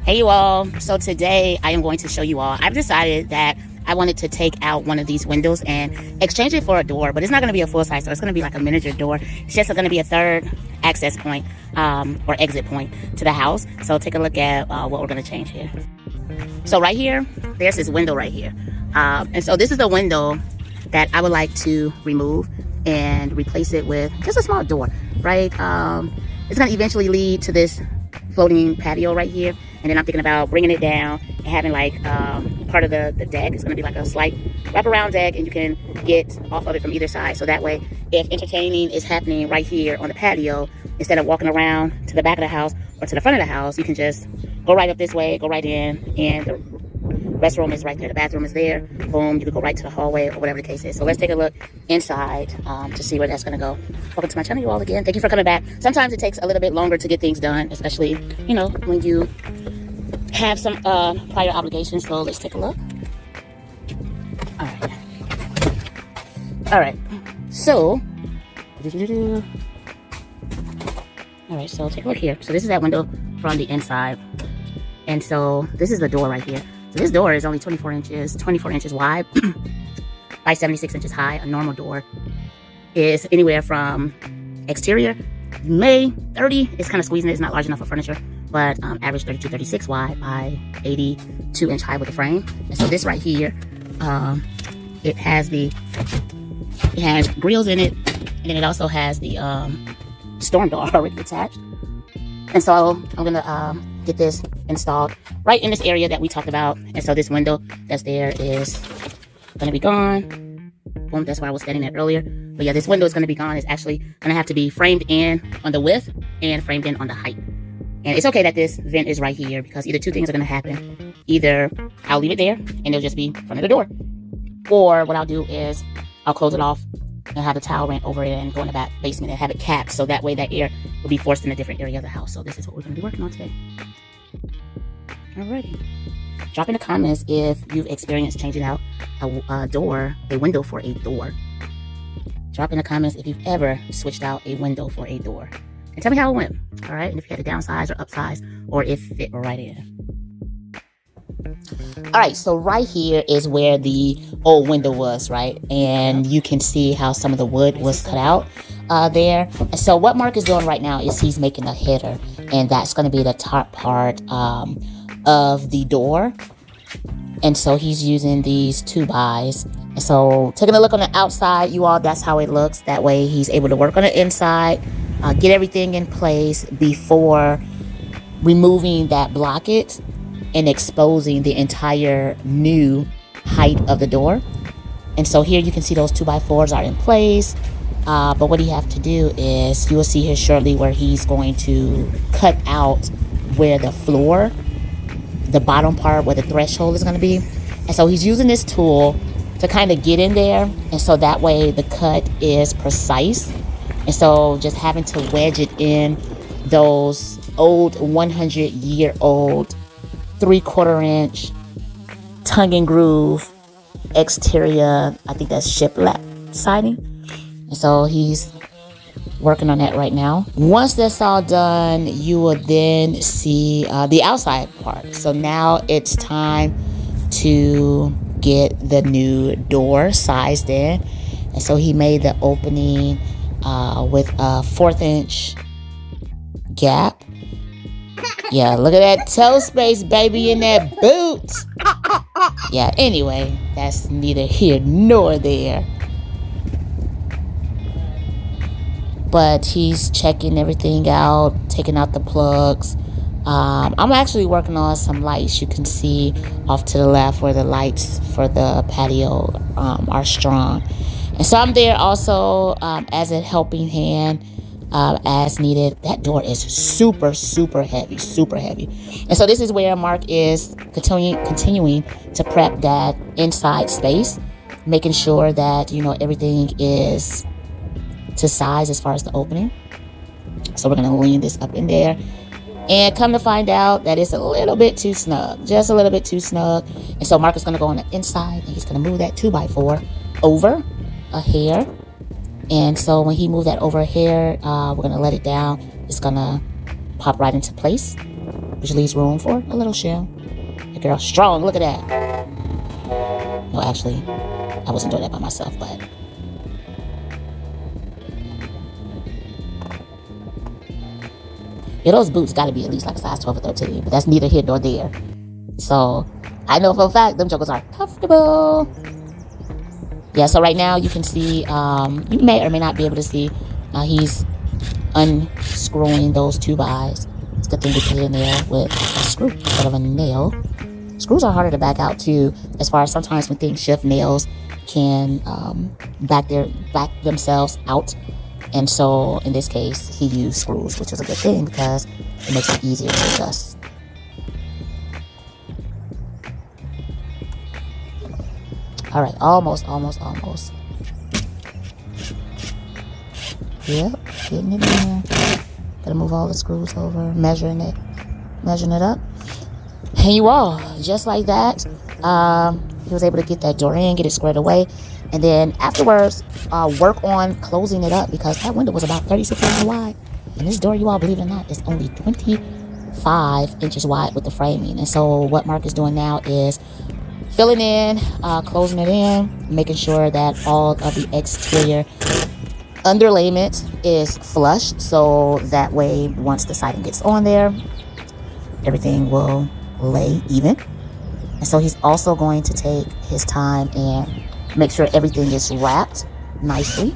Hey you all, so today I am going to show you all, I've decided that I wanted to take out one of these windows and exchange it for a door, but it's not going to be a full-size door. It's going to be like a miniature door. It's just going to be a third access point or exit point to the house. So take a look at what we're going to change here. So right here, there's this window right here. And so this is the window that I would like to remove and replace it with just a small door, right? It's going to eventually lead to this floating patio right here, and then I'm thinking about bringing it down and having like part of the deck is going to be like a slight wraparound deck, and you can get off of it from either side. So that way, if entertaining is happening right here on the patio, instead of walking around to the back of the house or to the front of the house, you can just go right up this way, go right in, and the restroom is right there, the bathroom is there. Boom, you can go right to the hallway or whatever the case is. So let's take a look inside to see where that's going to go. Welcome to my channel, you all, again. Thank you for coming back. Sometimes it takes a little bit longer to get things done, especially, you know, when you have some prior obligations. So let's take a look. All right. So, all right, so take a look here. So this is that window from the inside. And so this is the door right here. So this door is only 24 inches wide by 76 inches high. A normal door is anywhere from exterior, May 30. It's kind of squeezing it. It's not large enough for furniture, but average 32, 36 wide by 82 inch high with a frame. And so this right here, it has grills in it, and then it also has the storm door already attached. And so I'm gonna get this installed right in this area that we talked about. And so this window that's there is gonna be gone. Boom, that's where I was standing at earlier. But yeah, this window is gonna be gone. It's actually gonna have to be framed in on the width and framed in on the height. And it's okay that this vent is right here, because either two things are gonna happen. Either I'll leave it there and it'll just be in front of the door, or what I'll do is I'll close it off and have a towel rent over it and go in the back basement and have it capped, so that way that air will be forced in a different area of the house. So this is what we're going to be working on today. Alrighty. Drop in the comments if you've experienced changing out a window for a door. Drop in the comments if you've ever switched out a window for a door. And tell me how it went. Alright, and if you had to downsize or upsize, or if it fit right in. Alright, so right here is where the old window was, right? And you can see how some of the wood was cut out there. And so what Mark is doing right now is he's making a header, and that's going to be the top part of the door. And so he's using these 2x. And so taking a look on the outside, you all, that's how it looks. That way he's able to work on the inside, get everything in place before removing that blockage and exposing the entire new height of the door. And so here you can see those 2x4s are in place. But what you have to do is, you will see here shortly where he's going to cut out where the floor, the bottom part where the threshold is going to be. And so he's using this tool to kind of get in there. And so that way the cut is precise. And so just having to wedge it in those old 100-year-old 3/4 inch tongue and groove exterior, I think that's shiplap siding. And so he's working on that right now. Once that's all done, you will then see the outside part. So now it's time to get the new door sized in. And so he made the opening with a 1/4 inch gap. Yeah, look at that toe space, baby, in that boot. Yeah, anyway, that's neither here nor there. But he's checking everything out, taking out the plugs. I'm actually working on some lights. You can see off to the left where the lights for the patio are strong. And so I'm there also as a helping hand. As needed. That door is super heavy, super heavy. And so this is where Mark is continuing to prep that inside space, making sure that, you know, everything is to size as far as the opening. So we're going to lean this up in there, and come to find out that it's a little bit too snug, just a little bit too snug. And so Mark is going to go on the inside, and he's going to move that 2x4 over a hair. And so when he moved that over here, we're going to let it down. It's going to pop right into place. which leaves room for a little shell. The girl strong, look at that. No, actually, I wasn't doing that by myself, but yeah, those boots gotta be at least like a size 12 or 13, but that's neither here nor there. So I know for a fact them jokers are comfortable. Yeah, so right now you can see, you may or may not be able to see, he's unscrewing those 2 buys. It's a good thing to put it in there with a screw instead of a nail. Screws are harder to back out too, as far as sometimes when things shift, nails can back themselves out. And so in this case, he used screws, which is a good thing because it makes it easier to adjust. All right, almost. Yep, getting it in there. Gotta move all the screws over, measuring it up. And you all, just like that, he was able to get that door in, get it squared away. And then afterwards, work on closing it up because that window was about 36 inches wide. And this door, you all, believe it or not, is only 25 inches wide with the framing. And so what Mark is doing now is filling in, closing it in, making sure that all of the exterior underlayment is flush. So that way, once the siding gets on there, everything will lay even. And so he's also going to take his time and make sure everything is wrapped nicely.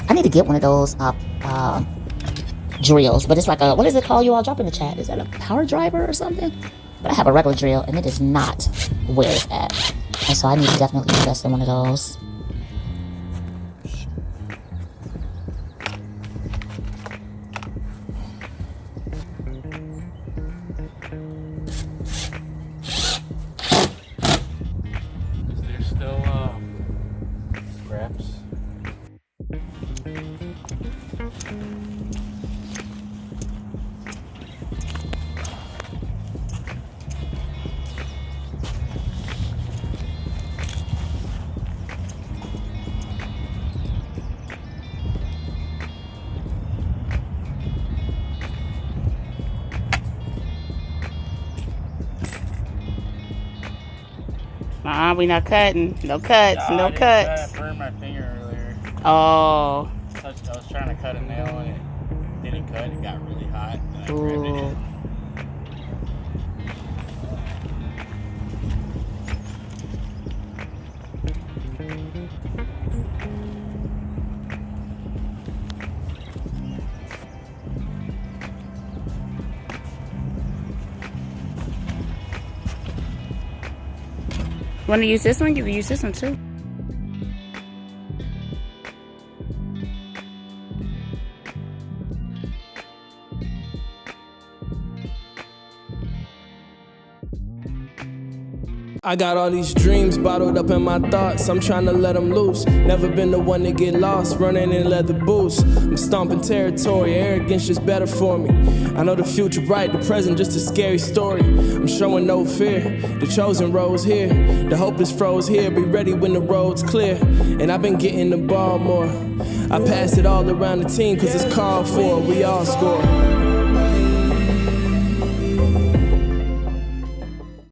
I need to get one of those drills, but it's like a, what is it called? You all drop in the chat. Is that a power driver or something? But I have a regular drill and it is not where it's at. And so I need to definitely invest in one of those. We not cutting. No cuts. No cuts. I burned my finger earlier. Oh. I was trying to cut a nail and it didn't cut. It got really hot. And I grabbed it. Want to use this one? You can use this one too. I got all these dreams bottled up in my thoughts. I'm trying to let them loose. Never been the one to get lost, running in leather boots. I'm stomping territory, arrogance just better for me. I know the future bright, the present just a scary story. I'm showing no fear, the chosen road's here. The hope is froze here, be ready when the road's clear. And I've been getting the ball more. I pass it all around the team cause it's called for, we all score.